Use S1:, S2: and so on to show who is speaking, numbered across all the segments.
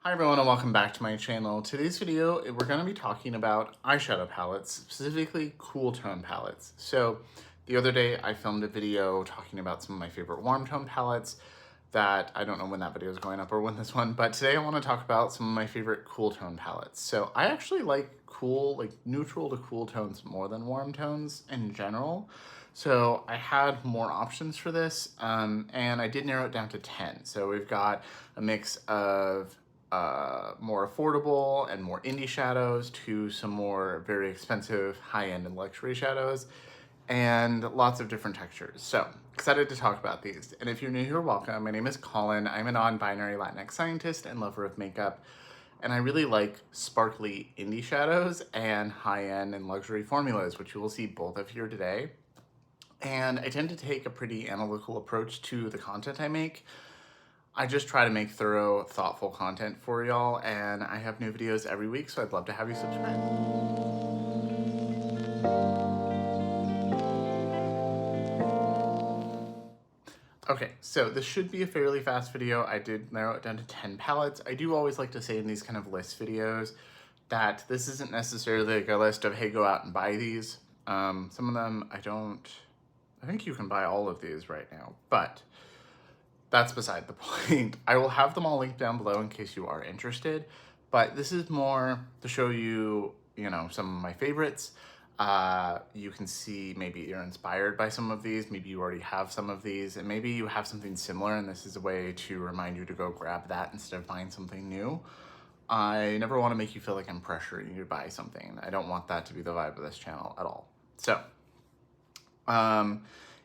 S1: Hi everyone and welcome back to my channel. Today's video, we're going to be talking about eyeshadow palettes, specifically cool tone palettes. So the other day I filmed a video talking about some of my favorite warm tone palettes that I don't know when that video is going up or when this one, but today I want to talk about some of my favorite cool tone palettes. So I actually like cool, like neutral to cool tones more than warm tones in general. So I had more options for this and I did narrow it down to 10. So we've got a mix of more affordable and more indie shadows to some more very expensive high-end and luxury shadows, and lots of different textures. So excited to talk about these. And if you're new here, welcome. My name is Colin. I'm a non-binary Latinx scientist and lover of makeup. And I really like sparkly indie shadows and high-end and luxury formulas, which you will see both of here today. And I tend to take a pretty analytical approach to the content I make. I just try to make thorough, thoughtful content for y'all, and I have new videos every week, so I'd love to have you subscribe. Okay, so this should be a fairly fast video. I did narrow it down to 10 palettes. I do always like to say in these kind of list videos that this isn't necessarily like a list of, hey, go out and buy these. Some of them I think you can buy all of these right now, but that's beside the point. I will have them all linked down below in case you are interested, but this is more to show you, some of my favorites. You can see maybe you're inspired by some of these, maybe you already have some of these, and maybe you have something similar, and this is a way to remind you to go grab that instead of buying something new. I never want to make you feel like I'm pressuring you to buy something. I don't want that to be the vibe of this channel at all. So,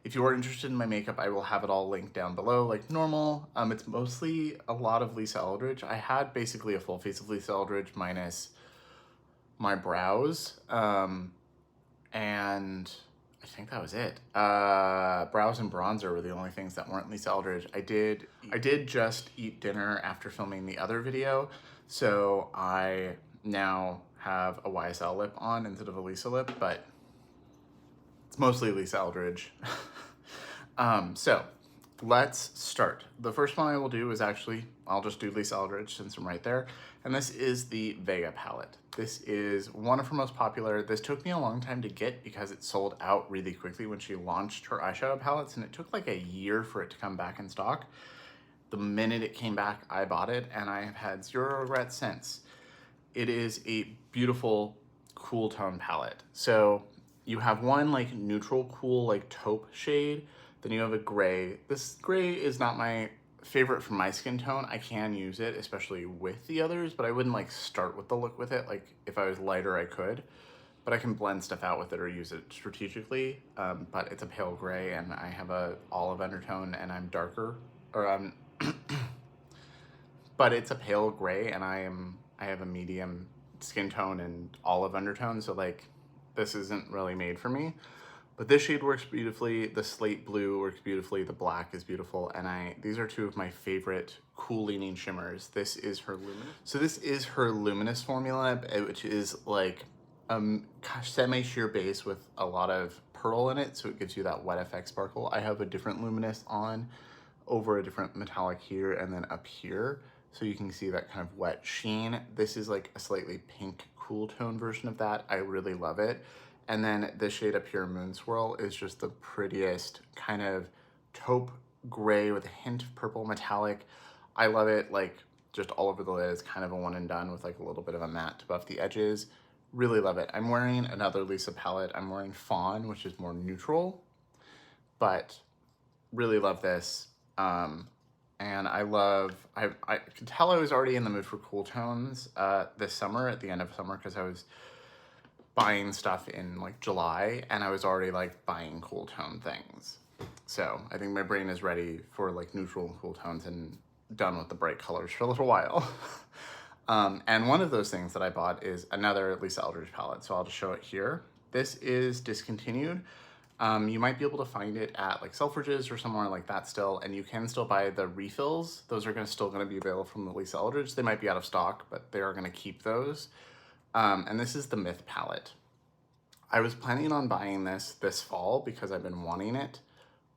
S1: if you are interested in my makeup, I will have it all linked down below like normal. It's mostly a lot of Lisa Aldridge. I had basically a full face of Lisa Aldridge minus my brows. And I think that was it. Brows and bronzer were the only things that weren't Lisa Aldridge. I did just eat dinner after filming the other video, so I now have a YSL lip on instead of a Lisa lip, but it's mostly Lisa Aldridge. So let's start. The first one I will do is I'll just do Lisa Aldridge since I'm right there. And this is the Vega palette. This is one of her most popular. This took me a long time to get because it sold out really quickly when she launched her eyeshadow palettes, and it took like a year for it to come back in stock. The minute it came back, I bought it, and I have had zero regrets since. It is a beautiful, cool tone palette. So you have one like neutral, cool, like taupe shade. Then you have a gray. This gray is not my favorite for my skin tone. I can use it, especially with the others, but I wouldn't like start with the look with it. Like if I was lighter, I could, but I can blend stuff out with it or use it strategically. But it's a pale gray and I have a olive undertone and I'm darker, but it's a pale gray and I have a medium skin tone and olive undertone. So like this isn't really made for me. But this shade works beautifully, the slate blue works beautifully, the black is beautiful, and these are two of my favorite cool leaning shimmers. This is her luminous. So this is her luminous formula, which is like semi-sheer base with a lot of pearl in it, so it gives you that wet effect sparkle. I have a different luminous on over a different metallic here and then up here, so you can see that kind of wet sheen. This is like a slightly pink cool tone version of that. I really love it. And then this shade up here, Moon Swirl, is just the prettiest kind of taupe gray with a hint of purple metallic. I love it, like just all over the lid. It's kind of a one and done with like a little bit of a matte to buff the edges. Really love it. I'm wearing another Lisa palette. I'm wearing Fawn, which is more neutral, but really love this. And I could tell I was already in the mood for cool tones this summer, at the end of summer, because I was buying stuff in like July and I was already like buying cool tone things. So I think my brain is ready for like neutral and cool tones and done with the bright colors for a little while. And one of those things that I bought is another Lisa Aldridge palette. So I'll just show it here. This is discontinued. You might be able to find it at like Selfridges or somewhere like that still, and you can still buy the refills. Those are still going to be available from the Lisa Aldridge. They might be out of stock, but they are going to keep those. And this is the Myth palette. I was planning on buying this fall because I've been wanting it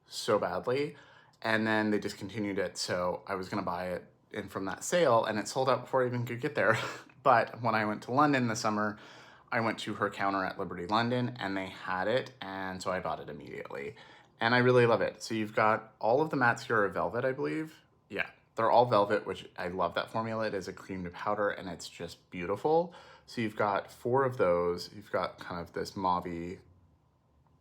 S1: so badly, and then they discontinued it, so I was gonna buy it in from that sale, and it sold out before I even could get there. But when I went to London this summer, I went to her counter at Liberty London and they had it, and so I bought it immediately. And I really love it. So you've got all of the mattes here are velvet, I believe. Yeah, they're all velvet, which I love that formula. It is a cream to powder and it's just beautiful. So you've got 4 of those. You've got kind of this mauve-y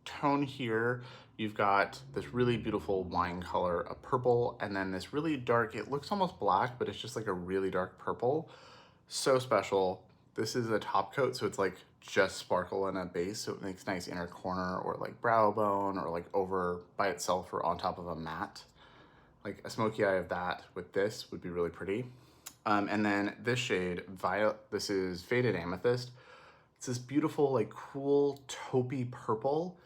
S1: tone here. You've got this really beautiful wine color, a purple, and then this really dark, it looks almost black, but it's just like a really dark purple. So special. This is a top coat, so it's like just sparkle in a base, so it makes nice inner corner or like brow bone or like over by itself or on top of a matte. Like a smoky eye of that with this would be really pretty. And then this shade, Violet, this is Faded Amethyst. It's this beautiful, like cool taupey purple.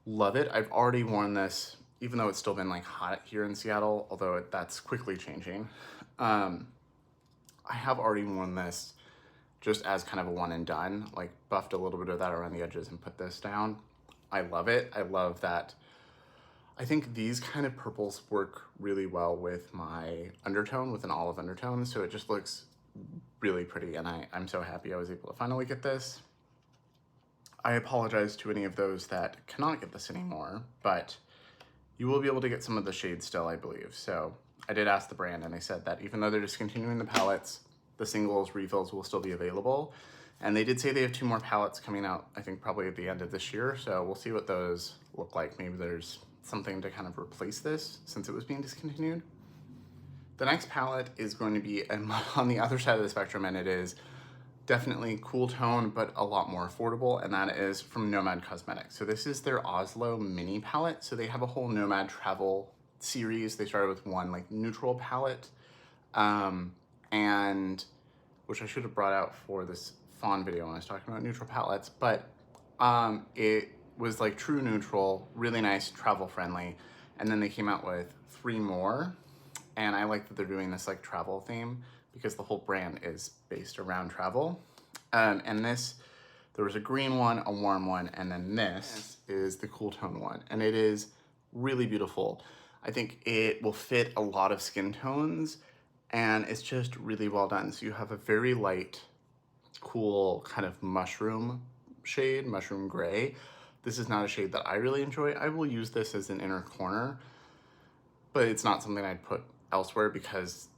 S1: Love it. I've already worn this, even though it's still been like hot here in Seattle, although that's quickly changing. I have already worn this just as kind of a one and done, like buffed a little bit of that around the edges and put this down. I love it. I love that. I think these kind of purples work really well with my undertone, with an olive undertone, so it just looks really pretty, and I'm so happy I was able to finally get this. I apologize to any of those that cannot get this anymore, but you will be able to get some of the shades still, I believe. So I did ask the brand, and they said that even though they're discontinuing the palettes, the singles refills will still be available. And they did say they have 2 more palettes coming out, I think probably at the end of this year, so we'll see what those look like. Maybe there's something to kind of replace this since it was being discontinued. The next palette is going to be on the other side of the spectrum, and it is definitely cool tone, but a lot more affordable, and that is from Nomad Cosmetics. So this is their Oslo mini palette. So they have a whole Nomad travel series. They started with one like neutral palette, and which I should have brought out for this fawn video when I was talking about neutral palettes, but it was like true neutral, really nice, travel friendly. And then they came out with 3 more. And I like that they're doing this like travel theme because the whole brand is based around travel. And this, there was a green one, a warm one, and then this is the cool tone one. And it is really beautiful. I think it will fit a lot of skin tones and it's just really well done. So you have a very light, cool kind of mushroom shade, mushroom gray. This is not a shade that I really enjoy. I will use this as an inner corner, but it's not something I'd put elsewhere because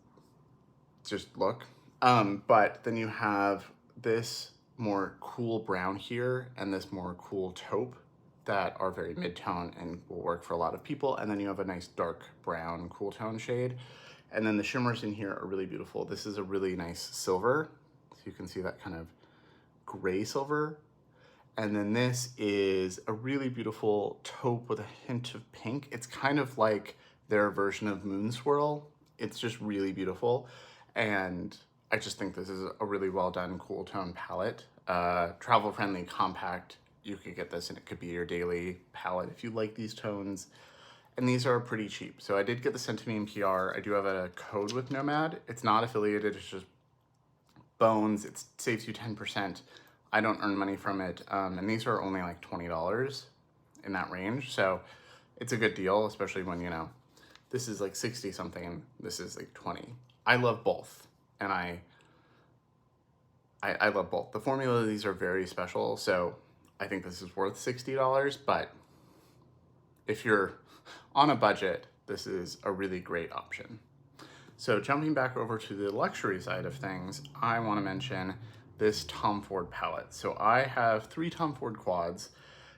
S1: just look. But then you have this more cool brown here and this more cool taupe that are very mid-tone and will work for a lot of people. And then you have a nice dark brown cool tone shade. And then the shimmers in here are really beautiful. This is a really nice silver. So you can see that kind of gray silver. And then this is a really beautiful taupe with a hint of pink. It's kind of like their version of Moon Swirl. It's just really beautiful. And I just think this is a really well done cool tone palette. Travel friendly, compact. You could get this and it could be your daily palette if you like these tones. And these are pretty cheap. So I did get the sent to me in PR. I do have a code with Nomad. It's not affiliated, it's just bones. It saves you 10%. I don't earn money from it. And these are only like $20 in that range. So it's a good deal, especially when, you know, this is like 60 something, this is like 20. I love both. And I love both. The formula of these are very special. So I think this is worth $60, but if you're on a budget, this is a really great option. So jumping back over to the luxury side of things, I want to mention this Tom Ford palette. So I have 3 Tom Ford quads.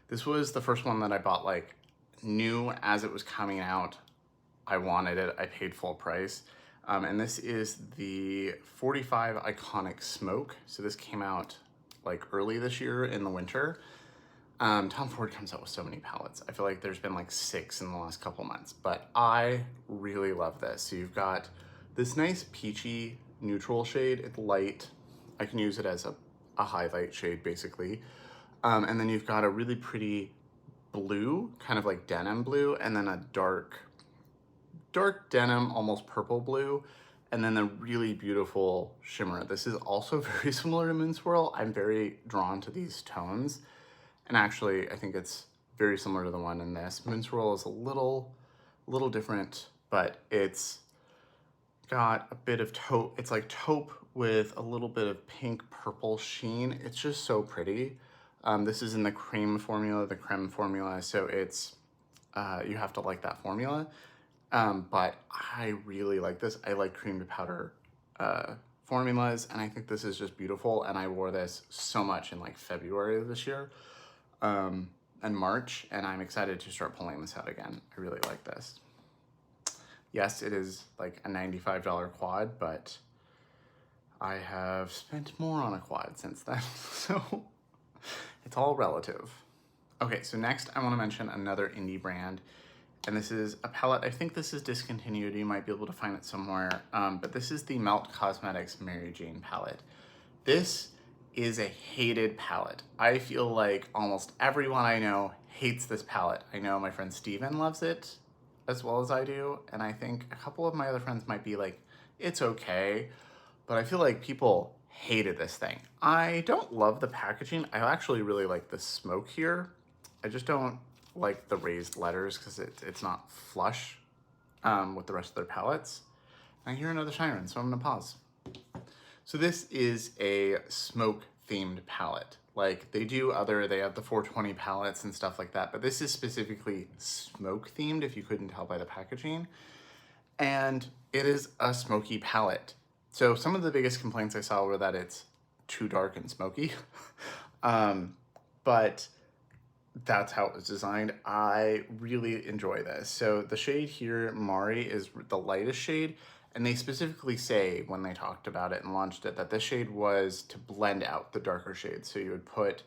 S1: This was the first one that I bought like new as it was coming out. I wanted it, I paid full price. And this is the 45 Iconic Smoke. So this came out like early this year in the winter. Tom Ford comes out with so many palettes. I feel like there's been like 6 in the last couple months, but I really love this. So you've got this nice peachy neutral shade. It's light. I can use it as a highlight shade basically. And then you've got a really pretty blue, kind of like denim blue, and then a dark denim, almost purple blue, and then a really beautiful shimmer. This is also very similar to Moon Swirl. I'm very drawn to these tones. And actually, I think it's very similar to the one in this. Moon Swirl is a little different, but it's got a bit of taupe. It's like taupe with a little bit of pink purple sheen. It's just so pretty. This is in the cream formula, the creme formula, so it's, you have to like that formula. But I really like this. I like cream to powder formulas, and I think this is just beautiful, and I wore this so much in like February of this year and March, and I'm excited to start pulling this out again. I really like this. Yes, it is like a $95 quad, but I have spent more on a quad since then, so it's all relative. Okay, so next I want to mention another indie brand, and this is a palette. I think this is discontinued. You might be able to find it somewhere, but this is the Nomad Cosmetics Mary Jane palette. This is a hated palette. I feel like almost everyone I know hates this palette. I know my friend Steven loves it as well as I do, and I think a couple of my other friends might be like, it's okay, but I feel like people hated this thing. I don't love the packaging. I actually really like the smoke here. I just don't like the raised letters because it's not flush with the rest of their palettes. I hear another siren, so I'm gonna pause. So this is a smoke themed palette. Like they have the 420 palettes and stuff like that, but this is specifically smoke themed, if you couldn't tell by the packaging. And it is a smoky palette. So some of the biggest complaints I saw were that it's too dark and smoky. But that's how it was designed. I really enjoy this. So the shade here, Mari, is the lightest shade. And they specifically say when they talked about it and launched it that this shade was to blend out the darker shades. So you would put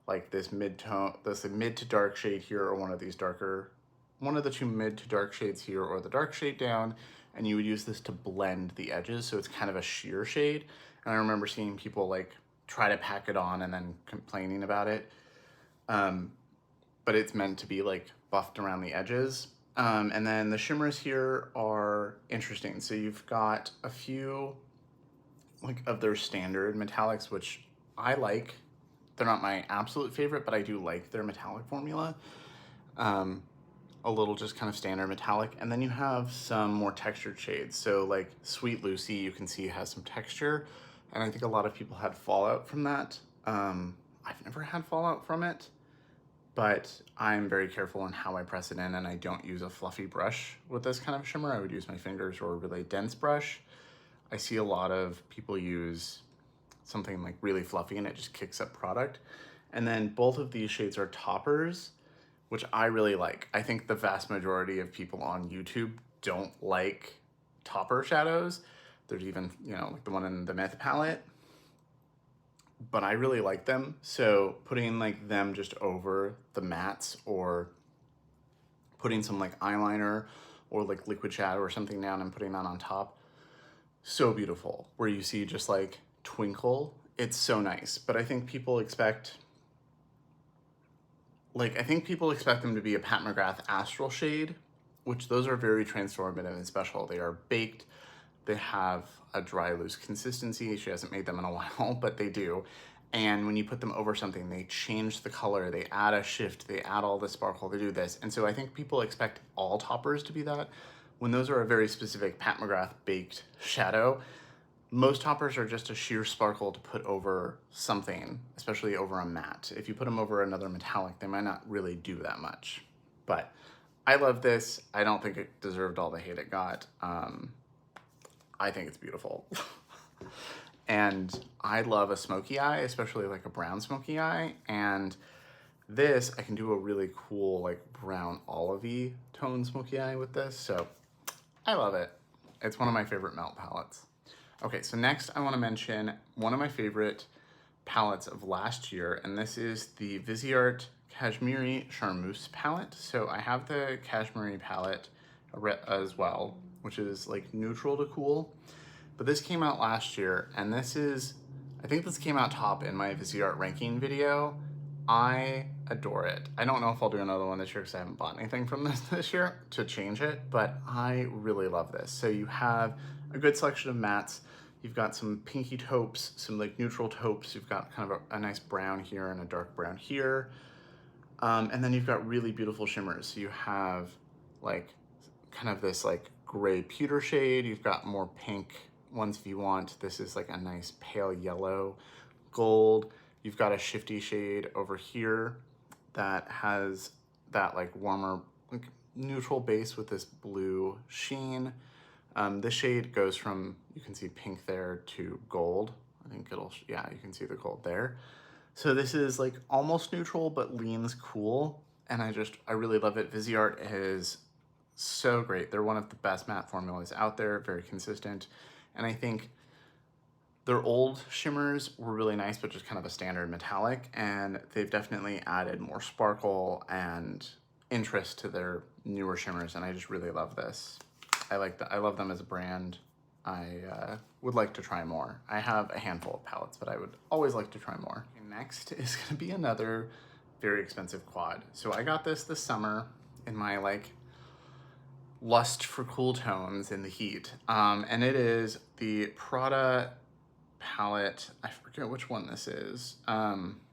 S1: like this mid-tone, this mid to dark shade here, or one of the two mid to dark shades here, or the dark shade down, and you would use this to blend the edges. So it's kind of a sheer shade. And I remember seeing people like try to pack it on and then complaining about it. But it's meant to be like buffed around the edges. And then the shimmers here are interesting. So you've got a few like of their standard metallics, which I like. They're not my absolute favorite, but I do like their metallic formula. A little just kind of standard metallic. And then you have some more textured shades. So like Sweet Lucy, you can see has some texture. And I think a lot of people had fallout from that. I've never had fallout from it, but I'm very careful in how I press it in, and I don't use a fluffy brush with this kind of shimmer. I would use my fingers or a really dense brush. I see a lot of people use something like really fluffy and it just kicks up product. And then both of these shades are toppers, which I really like. I think the vast majority of people on YouTube don't like topper shadows. There's even, like the one in the Myth palette, but I really like them. So putting like them just over the mattes, or putting some like eyeliner or like liquid shadow or something down and putting that on top, so beautiful. Where you see just like twinkle, it's so nice. But I think people expect them to be a Pat McGrath Astral shade, which those are very transformative and special. They are baked. They have a dry, loose consistency. She hasn't made them in a while, but they do. And when you put them over something, they change the color, they add a shift, they add all the sparkle, they do this. And so I think people expect all toppers to be that, when those are a very specific Pat McGrath baked shadow. Most toppers are just a sheer sparkle to put over something, especially over a matte. If you put them over another metallic, they might not really do that much. But I love this. I don't think it deserved all the hate it got. I think it's beautiful. And I love a smoky eye, especially like a brown smoky eye. And this, I can do a really cool like brown olivey tone smoky eye with this. So I love it. It's one of my favorite melt palettes. Okay, so next I want to mention one of my favorite palettes of last year, and this is the vizart Kashmiri Charmeuse palette. So I have the Kashmiri palette as well, which is like neutral to cool. But this came out last year, and I think this came out top in my vizart ranking video. I adore it. I don't know if I'll do another one this year because I haven't bought anything from this year to change it, but I really love this. So you have a good selection of mattes. You've got some pinky taupes, some like neutral taupes. You've got kind of a nice brown here and a dark brown here. And then you've got really beautiful shimmers. So you have like kind of this like gray pewter shade. You've got more pink ones if you want. This is like a nice pale yellow gold. You've got a shifty shade over here that has that like warmer, like neutral base with this blue sheen. This shade goes from, you can see pink there, to gold. I think it'll, yeah, you can see the gold there. So this is like almost neutral, but leans cool. And I really love it. Vizart is so great. They're one of the best matte formulas out there, very consistent. And I think their old shimmers were really nice, but just kind of a standard metallic. And they've definitely added more sparkle and interest to their newer shimmers. And I just really love this. I love them as a brand. I would like to try more. I have a handful of palettes, but I would always like to try more. Okay, next is gonna be another very expensive quad. So I got this summer in my like lust for cool tones in the heat. And it is the Prada palette. I forget which one this is.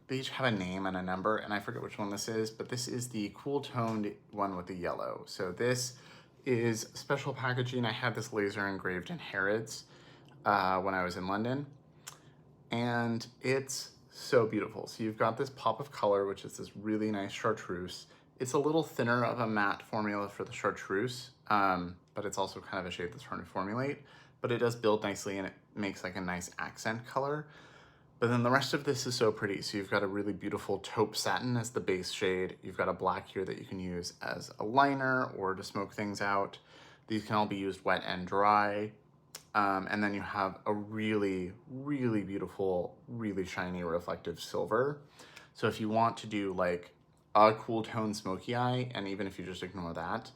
S1: They each have a name and a number, and I forget which one this is, but this is the cool toned one with the yellow. So this is special packaging. I had this laser engraved in Harrods when I was in London, and it's so beautiful. So you've got this pop of color, which is this really nice chartreuse. It's a little thinner of a matte formula for the chartreuse, but it's also kind of a shade that's hard to formulate, but it does build nicely and it makes like a nice accent color. But then the rest of this is so pretty. So you've got a really beautiful taupe satin as the base shade. You've got a black here that you can use as a liner or to smoke things out. These can all be used wet and dry. And then you have a really, really beautiful, really shiny reflective silver. So if you want to do like a cool tone smoky eye, and even if you just ignore that,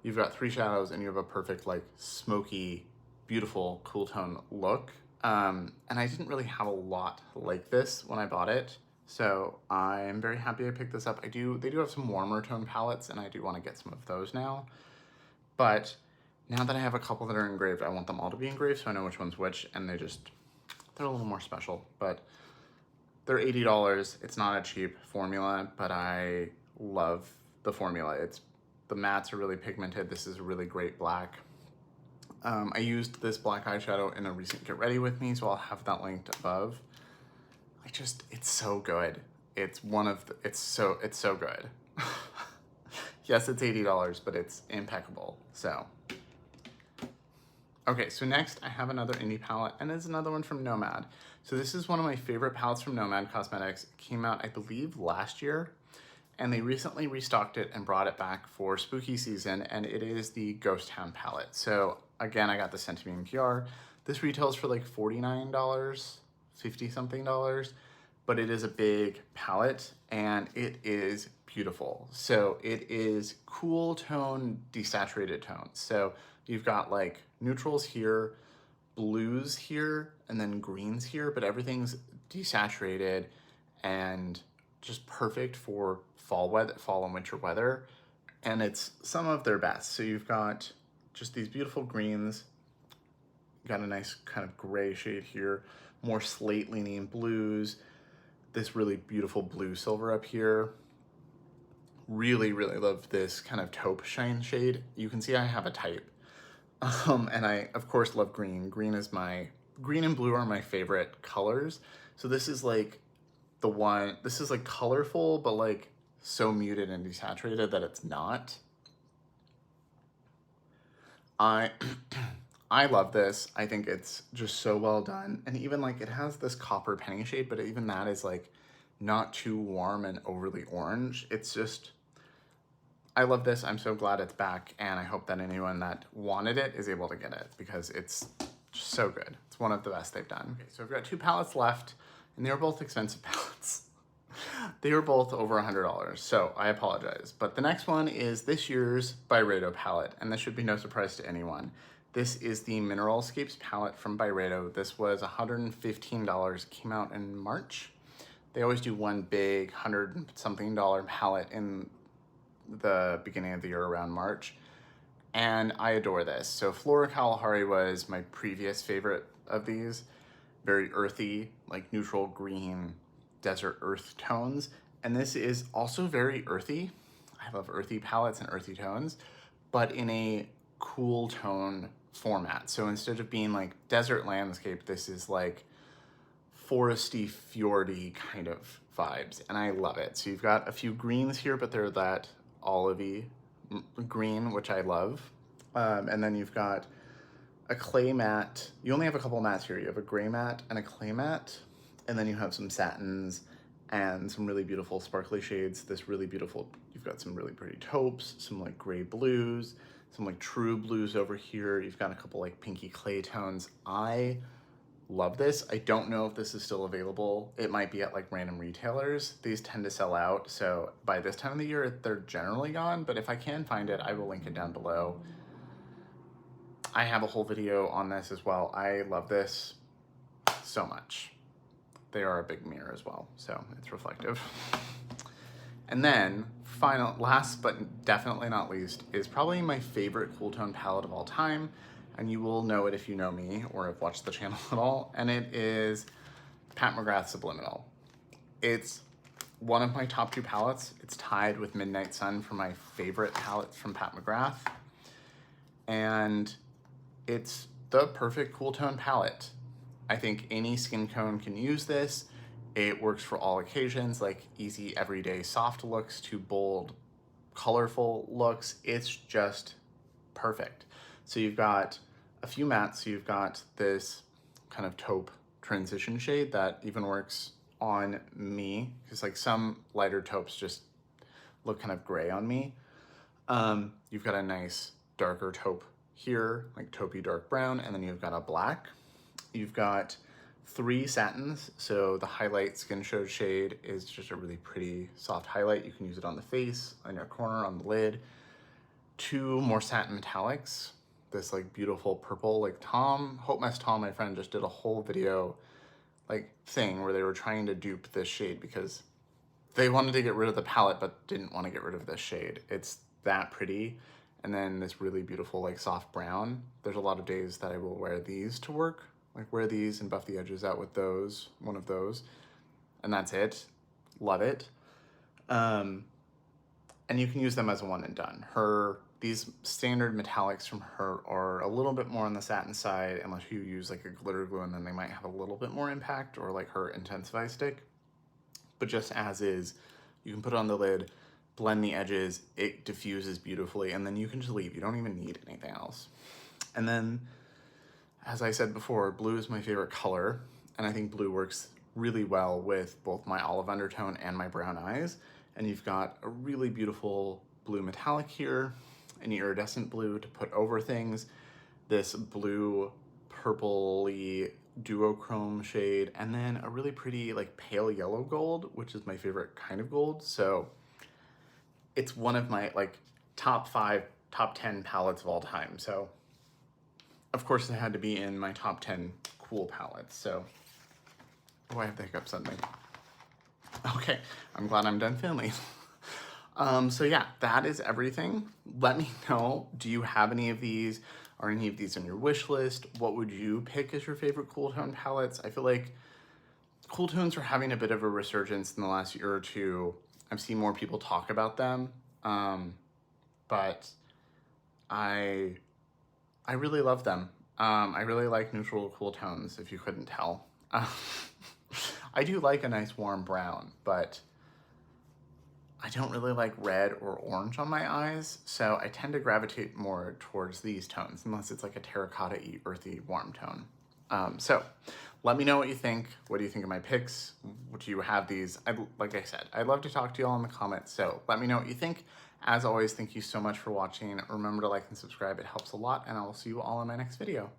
S1: you've got 3 shadows and you have a perfect like smoky, beautiful cool tone look. And I didn't really have a lot like this when I bought it, so I'm very happy I picked this up. They do have some warmer tone palettes, and I do want to get some of those now. But now that I have a couple that are engraved, I want them all to be engraved so I know which one's which, and they're a little more special. But they're $80. It's not a cheap formula, but I love the formula. The mattes are really pigmented. This is a really great black. I used this black eyeshadow in a recent Get Ready With Me, so I'll have that linked above. It's so good. It's so good. Yes, it's $80, but it's impeccable, so. Okay, so next I have another indie palette, and it's another one from Nomad. So this is one of my favorite palettes from Nomad Cosmetics. It came out, I believe, last year, and they recently restocked it and brought it back for spooky season, and it is the Ghost Town palette. So again, I got this sent to me in PR. This retails for like $49, 50 something dollars, but it is a big palette and it is beautiful. So it is cool tone, desaturated tones. So you've got like neutrals here, blues here, and then greens here, but everything's desaturated and just perfect for fall and winter weather. And it's some of their best. So you've got just these beautiful greens, got a nice kind of gray shade here, more slate leaning blues, this really beautiful blue silver up here. Really, really love this kind of taupe shine shade. You can see I have a type. And I, of course, love green. Green and blue are my favorite colors. So this is like this is like colorful, but like so muted and desaturated that it's not. I love this. I think it's just so well done. And even like it has this copper penny shade, but even that is like not too warm and overly orange. It's just, I love this. I'm so glad it's back, and I hope that anyone that wanted it is able to get it because it's just so good. It's one of the best they've done. Okay, so I've got 2 palettes left, and they're both expensive palettes. They were both over $100, so I apologize. But the next one is this year's Byredo palette, and this should be no surprise to anyone. This is the Mineralscapes palette from Byredo. This was $115, came out in March. They always do one big $100-something palette in the beginning of the year around March, and I adore this. So Flora Kalahari was my previous favorite of these. Very earthy, like neutral green, desert earth tones, and this is also very earthy. I love earthy palettes and earthy tones, but in a cool tone format. So instead of being like desert landscape, this is like foresty, fjordy kind of vibes, and I love it. So you've got a few greens here, but they're that olivey green, which I love. And then you've got a clay matte. You only have a couple mattes here. You have a gray matte and a clay matte, and then you have some satins and some really beautiful sparkly shades. This really beautiful, you've got some really pretty taupes, some like gray blues, some like true blues over here. You've got a couple like pinky clay tones. I love this. I don't know if this is still available. It might be at like random retailers. These tend to sell out, so by this time of the year they're generally gone, but if I can find it, I will link it down below. I have a whole video on this as well. I love this so much. They are a big mirror as well, so it's reflective. And then last but definitely not least, is probably my favorite cool tone palette of all time, and you will know it if you know me or have watched the channel at all, and it is Pat McGrath Subliminal. It's one of my top 2 palettes. It's tied with Midnight Sun for my favorite palette from Pat McGrath, and it's the perfect cool tone palette. I think any skin tone can use this. It works for all occasions, like easy everyday soft looks to bold, colorful looks. It's just perfect. So you've got a few mattes. So you've got this kind of taupe transition shade that even works on me, because like some lighter taupes just look kind of gray on me. You've got a nice darker taupe here, like taupey dark brown, and then you've got a black. You've got 3 satins. So the highlight Skin Show shade is just a really pretty soft highlight. You can use it on the face, on your corner, on the lid. 2 more satin metallics. This like beautiful purple, like Hope Mess Tom, my friend, just did a whole video like thing where they were trying to dupe this shade because they wanted to get rid of the palette but didn't want to get rid of this shade. It's that pretty. And then this really beautiful like soft brown. There's a lot of days that I will wear these to work, like wear these and buff the edges out with those, one of those, and that's it. Love it. And you can use them as a one and done. These standard metallics from her are a little bit more on the satin side, unless you use like a glitter glue, and then they might have a little bit more impact, or like her Intensify stick. But just as is, you can put it on the lid, blend the edges, it diffuses beautifully, and then you can just leave. You don't even need anything else. And then, as I said before, blue is my favorite color, and I think blue works really well with both my olive undertone and my brown eyes. And you've got a really beautiful blue metallic here, an iridescent blue to put over things, this blue purpley duochrome shade, and then a really pretty like pale yellow gold, which is my favorite kind of gold. So it's one of my like top 5, top 10 palettes of all time. So of course it had to be in my top 10 cool palettes. So, oh, I have the hiccup suddenly. Okay, I'm glad I'm done filming. So yeah, that is everything. Let me know, do you have any of these? Are any of these on your wish list? What would you pick as your favorite cool tone palettes? I feel like cool tones are having a bit of a resurgence in the last year or two. I've seen more people talk about them, but I really love them. I really like neutral cool tones, if you couldn't tell. I do like a nice warm brown, but I don't really like red or orange on my eyes, so I tend to gravitate more towards these tones, unless it's like a terracotta-y, earthy, warm tone. So let me know what you think. What do you think of my picks? Do you have these? Like I said, I'd love to talk to you all in the comments, so let me know what you think. As always, thank you so much for watching. Remember to like and subscribe. It helps a lot, and I will see you all in my next video.